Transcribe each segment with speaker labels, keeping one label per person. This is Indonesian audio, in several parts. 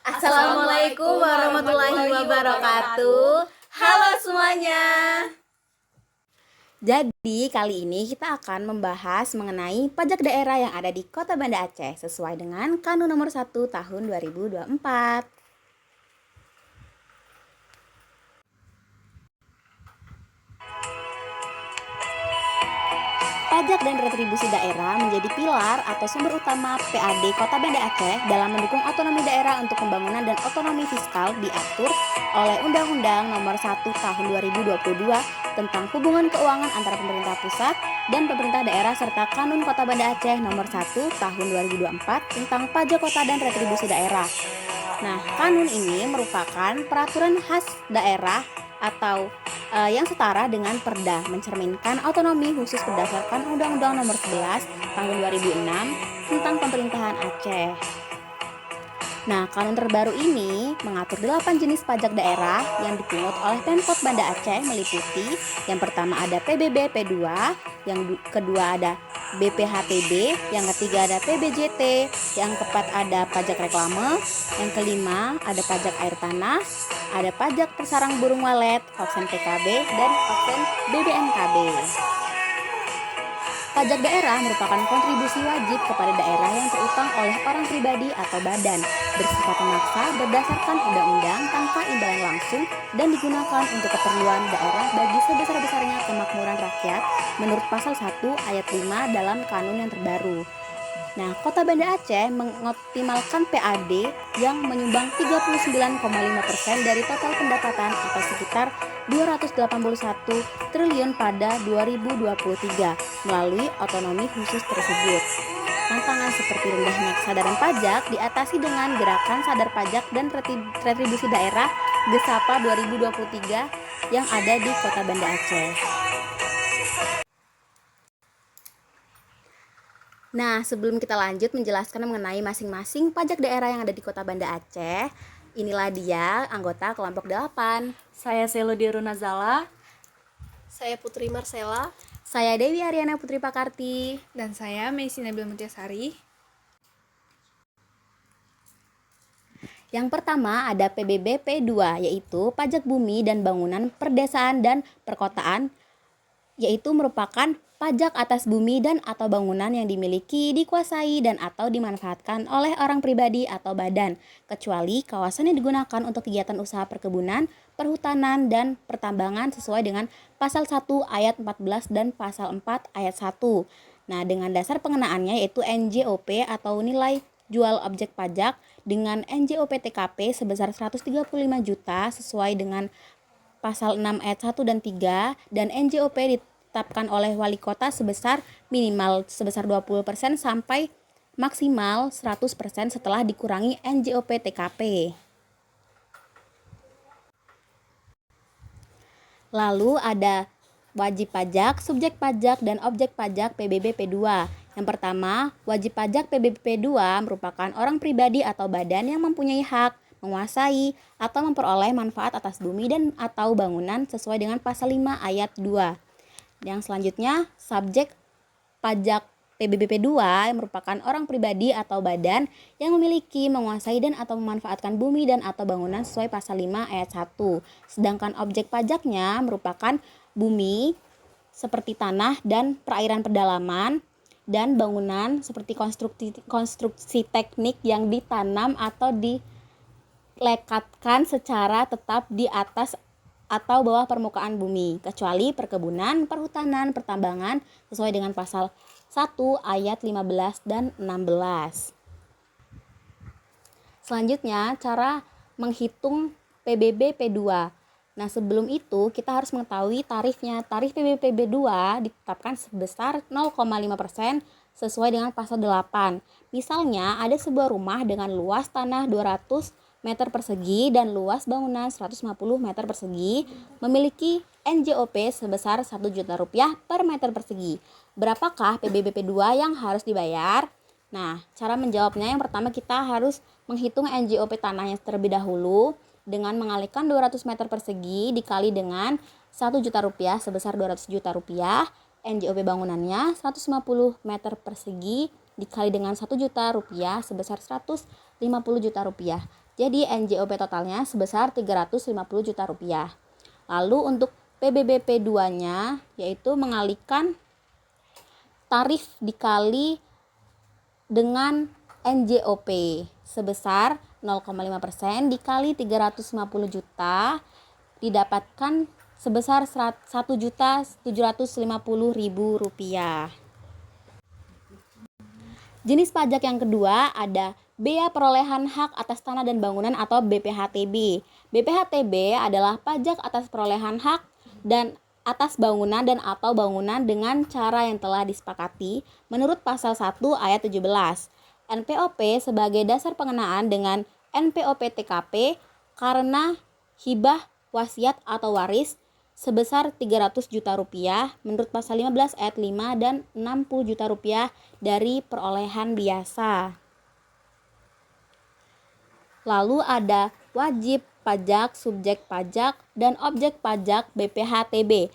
Speaker 1: Assalamualaikum warahmatullahi wabarakatuh. Halo semuanya. Jadi kali ini kita akan membahas mengenai pajak daerah yang ada di Kota Banda Aceh sesuai dengan Kanun Nomor 1 Tahun 2024. Pajak dan retribusi daerah menjadi pilar atau sumber utama PAD Kota Banda Aceh dalam mendukung otonomi daerah untuk pembangunan dan otonomi fiskal diatur oleh Undang-Undang Nomor 1 Tahun 2022 tentang hubungan keuangan antara pemerintah pusat dan pemerintah daerah serta Kanun Kota Banda Aceh Nomor 1 Tahun 2024 tentang pajak kota dan retribusi daerah. Nah, kanun ini merupakan peraturan khas daerah atau yang setara dengan Perda, mencerminkan otonomi khusus berdasarkan Undang-Undang Nomor 11 Tahun 2006 tentang pemerintahan Aceh. Nah, kanun terbaru ini mengatur 8 jenis pajak daerah yang dipungut oleh Pemkot Banda Aceh meliputi yang pertama ada PBB P2, yang kedua ada BPHTB, yang ketiga ada PBJT, yang keempat ada pajak reklame, yang kelima ada pajak air tanah, ada pajak persarang burung walet, vaksin PKB, dan vaksin BBNKB. Pajak daerah merupakan kontribusi wajib kepada daerah yang terutang oleh orang pribadi atau badan, bersifat memaksa berdasarkan undang-undang tanpa imbalan langsung dan digunakan untuk keperluan daerah bagi sebesar-besarnya kemakmuran rakyat menurut pasal 1 ayat 5 dalam kanun yang terbaru. Nah, Kota Banda Aceh mengoptimalkan PAD yang menyumbang 39,5% dari total pendapatan atau sekitar 281 triliun pada 2023 melalui otonomi khusus tersebut. Tantangan seperti rendahnya kesadaran pajak diatasi dengan gerakan sadar pajak dan retribusi daerah Gesapa 2023 yang ada di Kota Banda Aceh. Nah, sebelum kita lanjut menjelaskan mengenai masing-masing pajak daerah yang ada di Kota Banda Aceh, inilah dia anggota kelompok 8.
Speaker 2: Saya Selodi Runazala.
Speaker 3: Saya Putri Marcella.
Speaker 1: Saya Dewi Ariana Putri Pakarti.
Speaker 4: Dan saya Meisi Nabil Mutiasari.
Speaker 1: Yang pertama ada PBB P2, yaitu pajak bumi dan bangunan perdesaan dan perkotaan, yaitu merupakan pajak atas bumi dan atau bangunan yang dimiliki, dikuasai, dan atau dimanfaatkan oleh orang pribadi atau badan, kecuali kawasan yang digunakan untuk kegiatan usaha perkebunan, perhutanan, dan pertambangan sesuai dengan pasal 1 ayat 14 dan pasal 4 ayat 1. Nah, dengan dasar pengenaannya yaitu NJOP atau nilai jual objek pajak dengan NJOP TKP sebesar 135 juta sesuai dengan pasal 6 ayat 1 dan 3, dan NJOP ditetapkan oleh wali kota sebesar minimal sebesar 20% sampai maksimal 100% setelah dikurangi NJOP TKP. Lalu ada wajib pajak, subjek pajak, dan objek pajak PBB P2. Yang pertama, wajib pajak PBB P2 merupakan orang pribadi atau badan yang mempunyai hak, menguasai, atau memperoleh manfaat atas bumi dan atau bangunan sesuai dengan pasal 5 ayat 2. Yang selanjutnya, subjek pajak PBB P2 yang merupakan orang pribadi atau badan yang memiliki, menguasai, dan atau memanfaatkan bumi dan atau bangunan sesuai pasal 5 ayat 1. Sedangkan objek pajaknya merupakan bumi seperti tanah dan perairan pedalaman, dan bangunan seperti konstruksi teknik yang ditanam atau dilekatkan secara tetap di atas atau bawah permukaan bumi, kecuali perkebunan, perhutanan, pertambangan sesuai dengan pasal 1 ayat 15 dan 16. Selanjutnya, cara menghitung PBB P2. Nah, sebelum itu kita harus mengetahui tarifnya. Tarif PBB P2 ditetapkan sebesar 0,5% sesuai dengan pasal 8. Misalnya, ada sebuah rumah dengan luas tanah 200 meter persegi dan luas bangunan 150 meter persegi memiliki NJOP sebesar 1 juta rupiah per meter persegi. Berapakah PBB P2 yang harus dibayar? Nah, cara menjawabnya yang pertama kita harus menghitung NJOP tanahnya terlebih dahulu dengan mengalihkan 200 meter persegi dikali dengan 1 juta rupiah sebesar 200 juta rupiah. NJOP bangunannya 150 meter persegi dikali dengan 1 juta rupiah sebesar 150 juta rupiah. Jadi NJOP totalnya sebesar 350 juta rupiah. Lalu untuk PBBP 2-nya yaitu mengalihkan tarif dikali dengan NJOP sebesar 0,5% dikali 350 juta didapatkan sebesar 1.750.000 rupiah. Jenis pajak yang kedua ada Bea Perolehan Hak Atas Tanah dan Bangunan atau BPHTB. BPHTB adalah pajak atas perolehan hak dan atas bangunan dan atau bangunan dengan cara yang telah disepakati menurut pasal 1 ayat 17. NPOP sebagai dasar pengenaan dengan NPOP TKP karena hibah, wasiat atau waris sebesar 300 juta rupiah menurut pasal 15 ayat 5 dan 60 juta rupiah dari perolehan biasa. Lalu ada wajib pajak, subjek pajak, dan objek pajak BPHTB.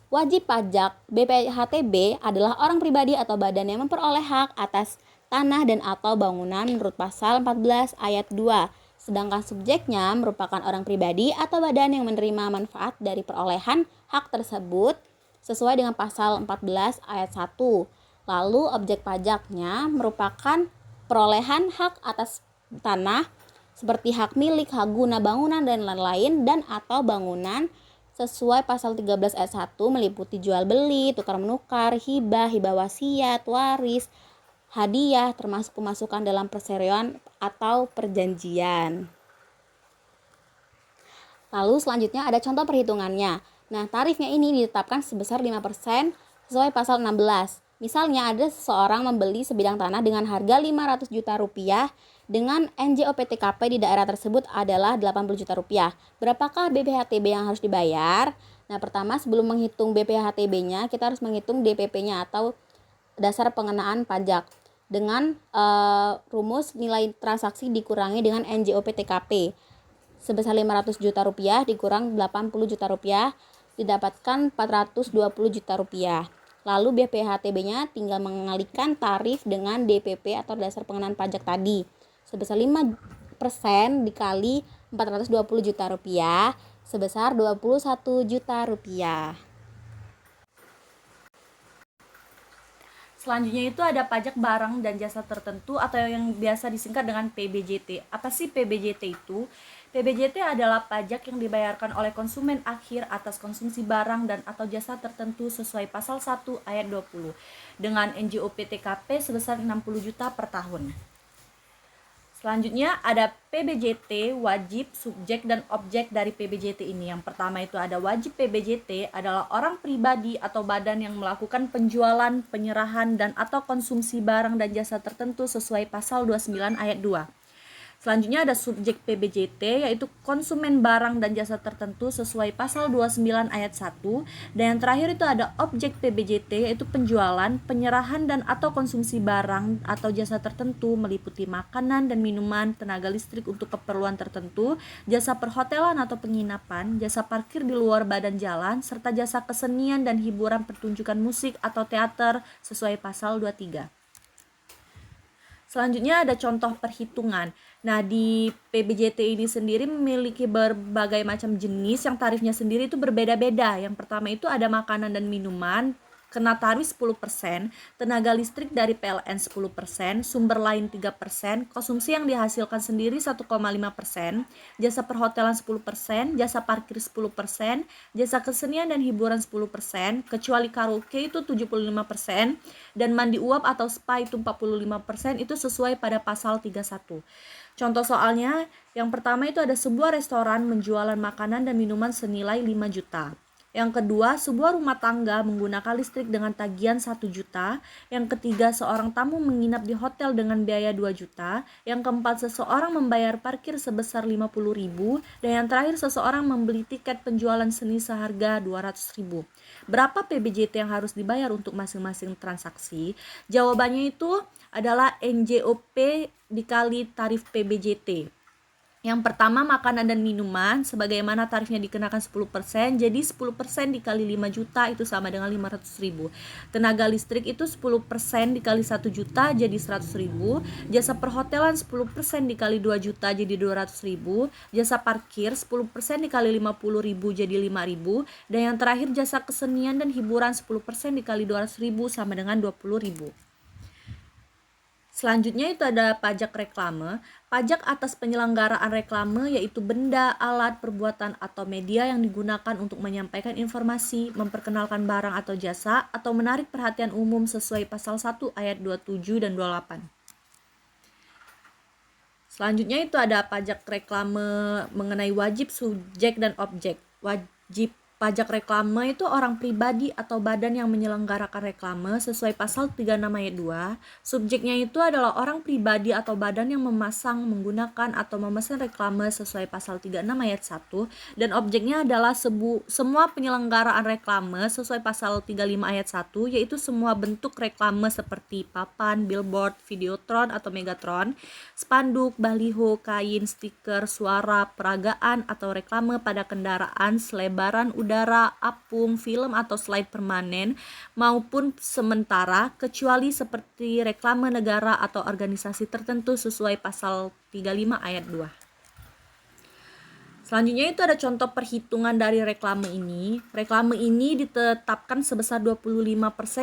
Speaker 1: Wajib pajak BPHTB adalah orang pribadi atau badan yang memperoleh hak atas tanah dan atau bangunan menurut pasal 14 ayat 2. Sedangkan subjeknya merupakan orang pribadi atau badan yang menerima manfaat dari perolehan hak tersebut sesuai dengan pasal 14 ayat 1. Lalu objek pajaknya merupakan perolehan hak atas tanah seperti hak milik, hak guna bangunan dan lain-lain dan atau bangunan sesuai pasal 13 ayat 1 meliputi jual beli, tukar menukar, hibah, hibah wasiat, waris, hadiah termasuk pemasukan dalam perseroan atau perjanjian. Lalu selanjutnya ada contoh perhitungannya. Nah, tarifnya ini ditetapkan sebesar 5% sesuai pasal 16. Misalnya ada seseorang membeli sebidang tanah dengan harga 500 juta rupiah dengan NJOP TKP di daerah tersebut adalah 80 juta rupiah. Berapakah BPHTB yang harus dibayar? Nah, pertama sebelum menghitung BPHTB-nya, kita harus menghitung DPP-nya atau dasar pengenaan pajak dengan rumus nilai transaksi dikurangi dengan NJOP TKP sebesar 500 juta rupiah dikurang 80 juta rupiah didapatkan 420 juta rupiah. Lalu BPHTB-nya tinggal mengalihkan tarif dengan DPP atau dasar pengenaan pajak tadi sebesar 5% dikali 420 juta rupiah sebesar 21 juta rupiah.
Speaker 2: Selanjutnya itu ada pajak barang dan jasa tertentu atau yang biasa disingkat dengan PBJT. Apa sih PBJT itu? PBJT adalah pajak yang dibayarkan oleh konsumen akhir atas konsumsi barang dan atau jasa tertentu sesuai pasal 1 ayat 20 dengan NJOP TKP sebesar 60 juta per tahun. Selanjutnya ada PBJT, wajib, subjek, dan objek dari PBJT ini. Yang pertama itu ada wajib PBJT adalah orang pribadi atau badan yang melakukan penjualan, penyerahan, dan atau konsumsi barang dan jasa tertentu sesuai pasal 29 ayat 2. Selanjutnya ada subjek PBJT yaitu konsumen barang dan jasa tertentu sesuai pasal 29 ayat 1. Dan yang terakhir itu ada objek PBJT yaitu penjualan, penyerahan dan atau konsumsi barang atau jasa tertentu meliputi makanan dan minuman, tenaga listrik untuk keperluan tertentu, jasa perhotelan atau penginapan, jasa parkir di luar badan jalan, serta jasa kesenian dan hiburan pertunjukan musik atau teater sesuai pasal 23. Selanjutnya ada contoh perhitungan. Nah, di PBJT ini sendiri memiliki berbagai macam jenis yang tarifnya sendiri itu berbeda-beda. Yang pertama itu ada makanan dan minuman, kena tarif 10%, tenaga listrik dari PLN 10%, sumber lain 3%, konsumsi yang dihasilkan sendiri 1,5%, jasa perhotelan 10%, jasa parkir 10%, jasa kesenian dan hiburan 10%, kecuali karaoke itu 75%, dan mandi uap atau spa itu 45%, itu sesuai pada pasal 31. Contoh soalnya, yang pertama itu ada sebuah restoran menjualan makanan dan minuman senilai 5 juta. Yang kedua, sebuah rumah tangga menggunakan listrik dengan tagihan 1 juta. Yang ketiga, seorang tamu menginap di hotel dengan biaya 2 juta. Yang keempat, seseorang membayar parkir sebesar 50.000. Dan yang terakhir, seseorang membeli tiket penjualan seni seharga 200.000. Berapa PBJT yang harus dibayar untuk masing-masing transaksi? Jawabannya itu adalah NJOP dikali tarif PBJT. Yang pertama makanan dan minuman, sebagaimana tarifnya dikenakan 10%, jadi 10% dikali 5 juta itu sama dengan 500.000. Tenaga listrik itu 10% dikali 1 juta jadi 100.000. Jasa perhotelan 10% dikali 2 juta jadi 200.000. Jasa parkir 10% dikali 50.000 jadi 5.000. Dan yang terakhir jasa kesenian dan hiburan 10% dikali 200.000 sama dengan 20.000. Selanjutnya itu ada pajak reklame. Pajak atas penyelenggaraan reklame yaitu benda, alat, perbuatan, atau media yang digunakan untuk menyampaikan informasi, memperkenalkan barang atau jasa, atau menarik perhatian umum sesuai pasal 1 ayat 27 dan 28. Selanjutnya itu ada pajak reklame mengenai wajib, subjek, dan objek. Wajib pajak reklame itu orang pribadi atau badan yang menyelenggarakan reklame sesuai pasal 36 ayat 2. Subjeknya itu adalah orang pribadi atau badan yang memasang, menggunakan, atau memesan reklame sesuai pasal 36 ayat 1. Dan objeknya adalah semua penyelenggaraan reklame sesuai pasal 35 ayat 1, yaitu semua bentuk reklame seperti papan, billboard, videotron atau megatron, spanduk, baliho, kain, stiker, suara, peragaan, atau reklame pada kendaraan, selebaran udara, apung, film atau slide permanen maupun sementara, kecuali seperti reklame negara atau organisasi tertentu sesuai pasal 35 ayat 2. Selanjutnya itu ada contoh perhitungan dari reklame ini. Reklame ini ditetapkan sebesar 25%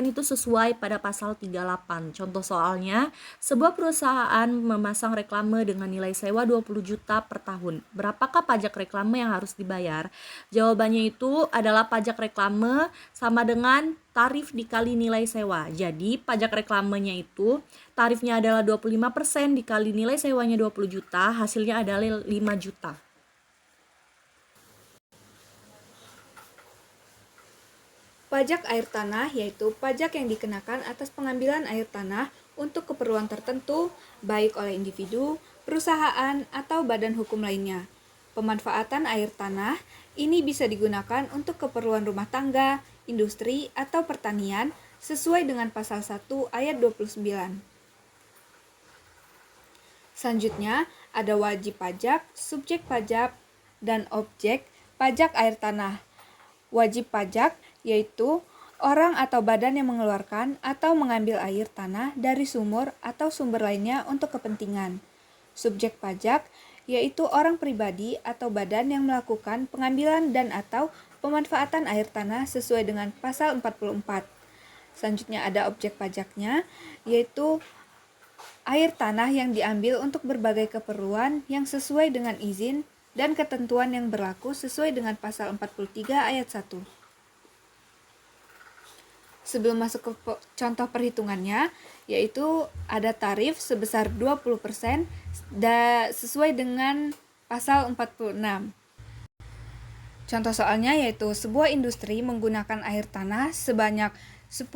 Speaker 2: itu sesuai pada pasal 38. Contoh soalnya, sebuah perusahaan memasang reklame dengan nilai sewa 20 juta per tahun. Berapakah pajak reklame yang harus dibayar? Jawabannya itu adalah pajak reklame sama dengan tarif dikali nilai sewa. Jadi pajak reklamenya itu tarifnya adalah 25% dikali nilai sewanya 20 juta, hasilnya adalah 5 juta.
Speaker 4: Pajak air tanah yaitu pajak yang dikenakan atas pengambilan air tanah untuk keperluan tertentu, baik oleh individu, perusahaan, atau badan hukum lainnya. Pemanfaatan air tanah ini bisa digunakan untuk keperluan rumah tangga, industri, atau pertanian sesuai dengan pasal 1 ayat 29. Selanjutnya, ada wajib pajak, subjek pajak, dan objek pajak air tanah. Wajib pajak yaitu orang atau badan yang mengeluarkan atau mengambil air tanah dari sumur atau sumber lainnya untuk kepentingan. Subjek pajak yaitu orang pribadi atau badan yang melakukan pengambilan dan atau pemanfaatan air tanah sesuai dengan pasal 44. Selanjutnya ada objek pajaknya, yaitu air tanah yang diambil untuk berbagai keperluan yang sesuai dengan izin dan ketentuan yang berlaku sesuai dengan pasal 43 ayat 1. Sebelum masuk ke contoh perhitungannya, yaitu ada tarif sebesar 20% sesuai dengan pasal 46. Contoh soalnya yaitu sebuah industri menggunakan air tanah sebanyak 10.000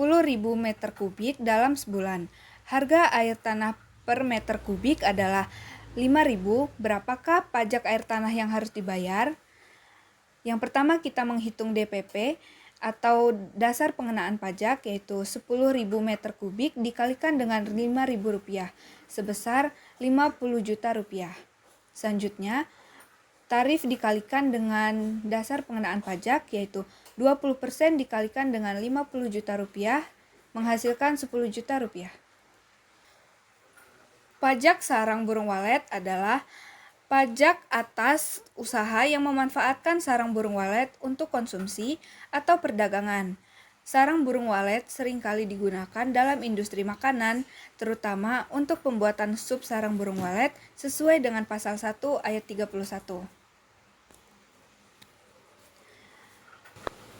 Speaker 4: meter kubik dalam sebulan. Harga air tanah per meter kubik adalah 5.000. Berapakah pajak air tanah yang harus dibayar? Yang pertama kita menghitung DPP atau dasar pengenaan pajak, yaitu 10.000 meter kubik dikalikan dengan Rp5.000 sebesar Rp50 juta. Selanjutnya, tarif dikalikan dengan dasar pengenaan pajak, yaitu 20% dikalikan dengan Rp50 juta menghasilkan Rp10 juta. Pajak sarang burung walet adalah pajak atas usaha yang memanfaatkan sarang burung walet untuk konsumsi atau perdagangan. Sarang burung walet seringkali digunakan dalam industri makanan, terutama untuk pembuatan sup sarang burung walet sesuai dengan pasal 1 ayat 31.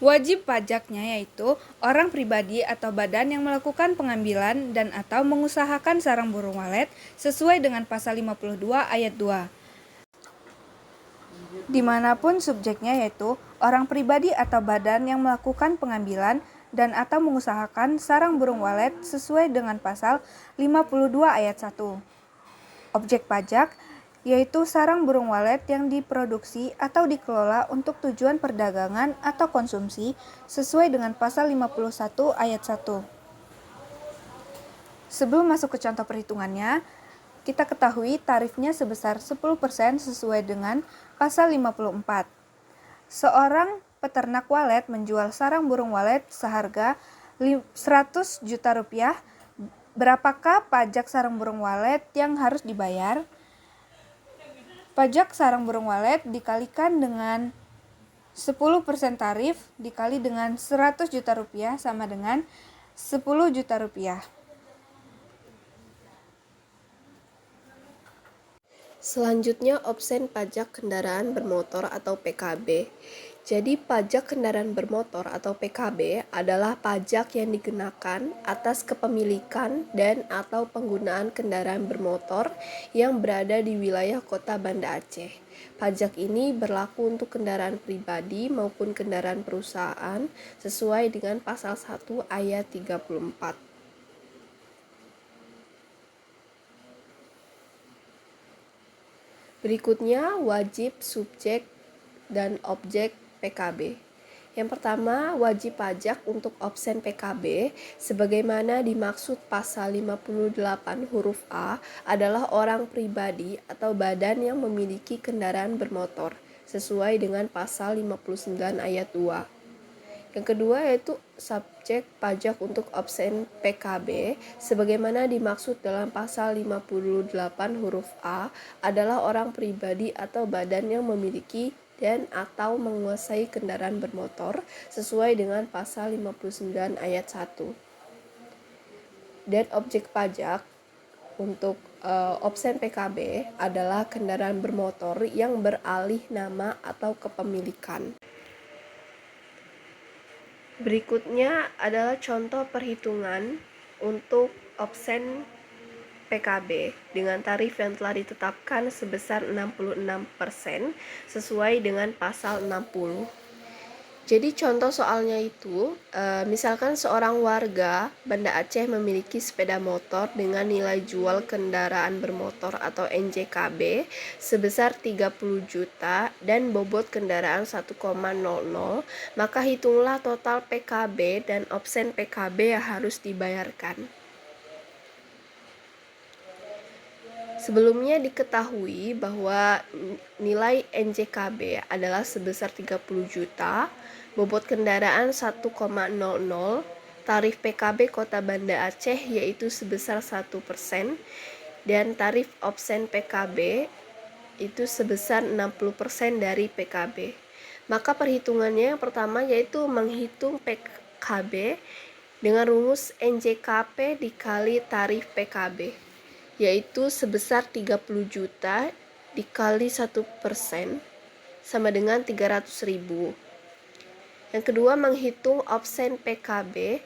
Speaker 4: Wajib pajaknya yaitu orang pribadi atau badan yang melakukan pengambilan dan atau mengusahakan sarang burung walet sesuai dengan pasal 52 ayat 2. Dimanapun subjeknya yaitu orang pribadi atau badan yang melakukan pengambilan dan atau mengusahakan sarang burung walet sesuai dengan pasal 52 ayat 1. Objek pajak yaitu sarang burung walet yang diproduksi atau dikelola untuk tujuan perdagangan atau konsumsi sesuai dengan pasal 51 ayat 1. Sebelum masuk ke contoh perhitungannya, kita ketahui tarifnya sebesar 10% sesuai dengan pasal 54. Seorang peternak walet menjual sarang burung walet seharga 100 juta rupiah. Berapakah pajak sarang burung walet yang harus dibayar? Pajak sarang burung walet dikalikan dengan 10% tarif dikali dengan 100 juta rupiah sama dengan 10 juta rupiah.
Speaker 3: Selanjutnya, obsen pajak kendaraan bermotor atau PKB. Jadi, pajak kendaraan bermotor atau PKB adalah pajak yang dikenakan atas kepemilikan dan atau penggunaan kendaraan bermotor yang berada di wilayah Kota Banda Aceh. Pajak ini berlaku untuk kendaraan pribadi maupun kendaraan perusahaan sesuai dengan pasal 1 ayat 34. Berikutnya, wajib, subjek, dan objek PKB. Yang pertama, wajib pajak untuk obsen PKB sebagaimana dimaksud pasal 58 huruf A adalah orang pribadi atau badan yang memiliki kendaraan bermotor sesuai dengan pasal 59 ayat 2. Yang kedua yaitu subjek pajak untuk obsen PKB sebagaimana dimaksud dalam pasal 58 huruf A adalah orang pribadi atau badan yang memiliki dan atau menguasai kendaraan bermotor sesuai dengan pasal 59 ayat 1. Dan objek pajak untuk obsen PKB adalah kendaraan bermotor yang beralih nama atau kepemilikan. Berikutnya adalah contoh perhitungan untuk obsen PKB dengan tarif yang telah ditetapkan sebesar 66% sesuai dengan pasal 60. Jadi contoh soalnya itu, misalkan seorang warga Banda Aceh memiliki sepeda motor dengan nilai jual kendaraan bermotor atau NJKB sebesar 30 juta dan bobot kendaraan 1,00, maka hitunglah total PKB dan obsen PKB yang harus dibayarkan. Sebelumnya diketahui bahwa nilai NJKB adalah sebesar 30 juta, bobot kendaraan 1,00, tarif PKB Kota Banda Aceh yaitu sebesar 1%, dan tarif obsen PKB itu sebesar 60% dari PKB. Maka perhitungannya yang pertama yaitu menghitung PKB dengan rumus NJKP dikali tarif PKB. Yaitu sebesar 30 juta dikali 1% sama dengan 300.000. Yang kedua menghitung obsen PKB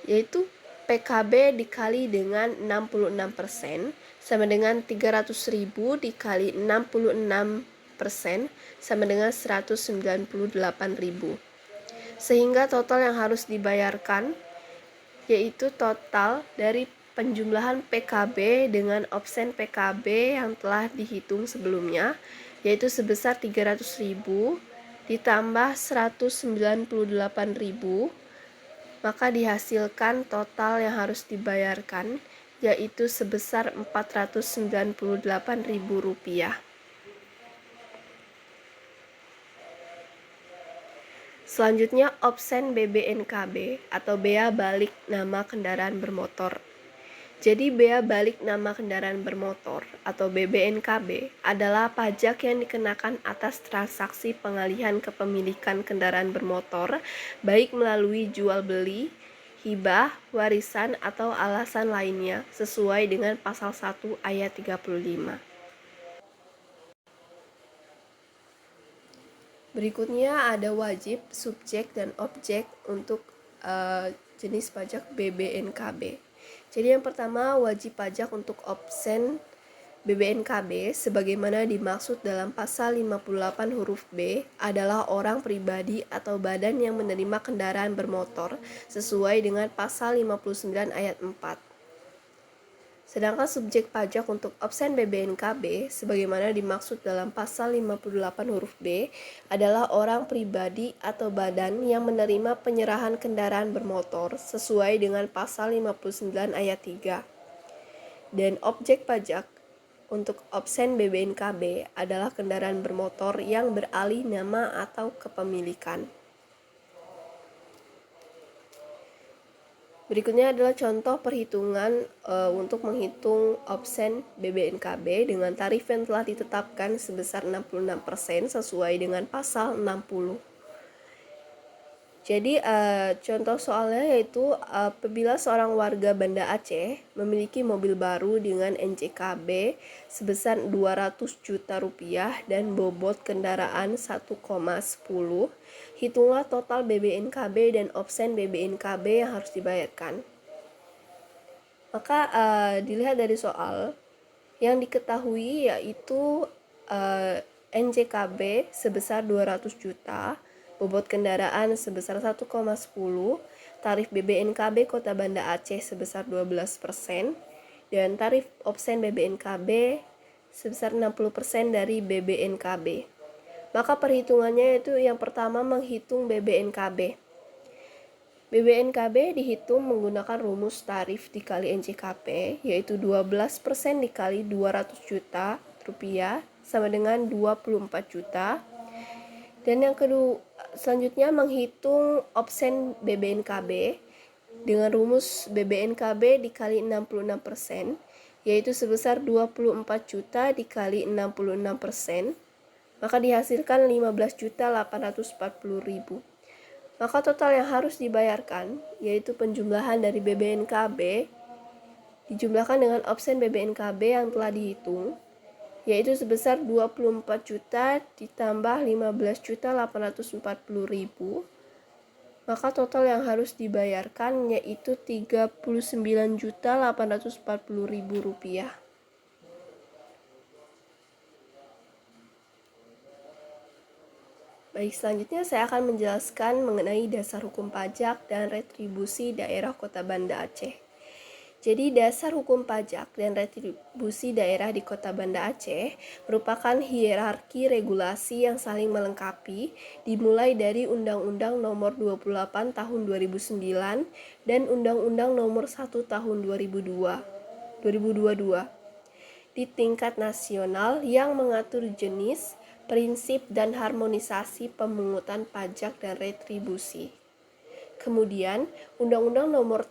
Speaker 3: yaitu PKB dikali dengan 66% sama dengan 300.000 dikali 66% sama dengan 198.000. Sehingga total yang harus dibayarkan yaitu total dari penjumlahan PKB dengan obsen PKB yang telah dihitung sebelumnya yaitu sebesar 300.000 ditambah 198.000, maka dihasilkan total yang harus dibayarkan yaitu sebesar 498.000 rupiah. Selanjutnya obsen BBNKB atau bea balik nama kendaraan bermotor. Jadi bea balik nama kendaraan bermotor atau BBNKB adalah pajak yang dikenakan atas transaksi pengalihan kepemilikan kendaraan bermotor baik melalui jual beli, hibah, warisan atau alasan lainnya sesuai dengan pasal 1 ayat 35. Berikutnya ada wajib, subjek, dan objek untuk jenis pajak BBNKB. Jadi yang pertama wajib pajak untuk obsen BBNKB sebagaimana dimaksud dalam pasal 58 huruf B adalah orang pribadi atau badan yang menerima kendaraan bermotor sesuai dengan pasal 59 ayat 4. Sedangkan subjek pajak untuk obsen BBNKB sebagaimana dimaksud dalam pasal 58 huruf B adalah orang pribadi atau badan yang menerima penyerahan kendaraan bermotor sesuai dengan pasal 59 ayat 3. dan objek pajak untuk opsen BBNKB adalah kendaraan bermotor yang beralih nama atau kepemilikan. Berikutnya adalah contoh perhitungan untuk menghitung opsen BBNKB dengan tarif yang telah ditetapkan sebesar 66% sesuai dengan pasal 60. Jadi contoh soalnya yaitu apabila seorang warga Banda Aceh memiliki mobil baru dengan NJKB sebesar 200 juta rupiah dan bobot kendaraan 1,10, hitunglah total BBNKB dan opsen BBNKB yang harus dibayarkan. Maka dilihat dari soal yang diketahui yaitu NJKB sebesar 200 juta, bobot kendaraan sebesar 1,10, tarif BBNKB Kota Banda Aceh sebesar 12%, dan tarif opsen BBNKB sebesar 60% dari BBNKB. Maka perhitungannya itu yang pertama menghitung BBNKB. BBNKB dihitung menggunakan rumus tarif dikali NJKP, yaitu 12% dikali 200 juta rupiah sama dengan 24 juta. Dan yang kedua, selanjutnya menghitung opsen BBNKB dengan rumus BBNKB dikali 66%, yaitu sebesar 24 juta dikali 66%, maka dihasilkan 15.840.000. Maka total yang harus dibayarkan, yaitu penjumlahan dari BBNKB dijumlahkan dengan opsen BBNKB yang telah dihitung, yaitu sebesar 24 juta ditambah 15.840.000, maka total yang harus dibayarkan yaitu 39.840.000 rupiah. Baik, selanjutnya saya akan menjelaskan mengenai dasar hukum pajak dan retribusi daerah Kota Banda Aceh. Jadi dasar hukum pajak dan retribusi daerah di Kota Banda Aceh merupakan hierarki regulasi yang saling melengkapi, dimulai dari Undang-Undang Nomor 28 Tahun 2009 dan Undang-Undang Nomor 1 Tahun 2022 di tingkat nasional yang mengatur jenis, prinsip, dan harmonisasi pemungutan pajak dan retribusi. Kemudian, Undang-Undang Nomor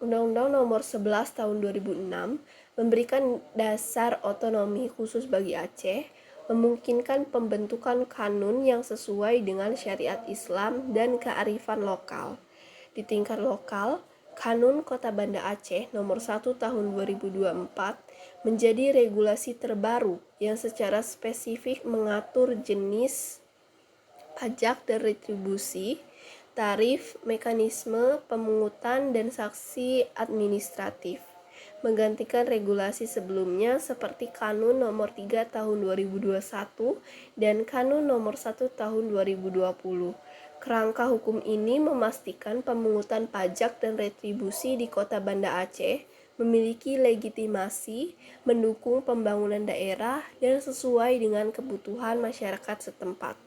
Speaker 3: 11 Tahun 2006 memberikan dasar otonomi khusus bagi Aceh, memungkinkan pembentukan kanun yang sesuai dengan syariat Islam dan kearifan lokal. Di tingkat lokal, Kanun Kota Banda Aceh Nomor 1 Tahun 2024 menjadi regulasi terbaru yang secara spesifik mengatur jenis pajak dan retribusi, tarif, mekanisme pemungutan, dan sanksi administratif, menggantikan regulasi sebelumnya seperti Kanun Nomor 3 Tahun 2021 dan Kanun Nomor 1 Tahun 2020. Kerangka hukum ini memastikan pemungutan pajak dan retribusi di Kota Banda Aceh memiliki legitimasi, mendukung pembangunan daerah, dan sesuai dengan kebutuhan masyarakat setempat.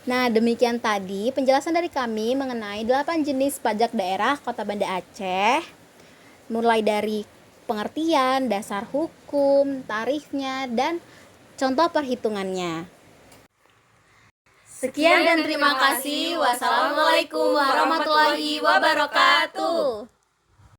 Speaker 1: Nah, demikian tadi penjelasan dari kami mengenai 8 jenis pajak daerah Kota Banda Aceh, mulai dari pengertian, dasar hukum, tarifnya, dan contoh perhitungannya. Sekian dan terima kasih. Wassalamualaikum warahmatullahi wabarakatuh.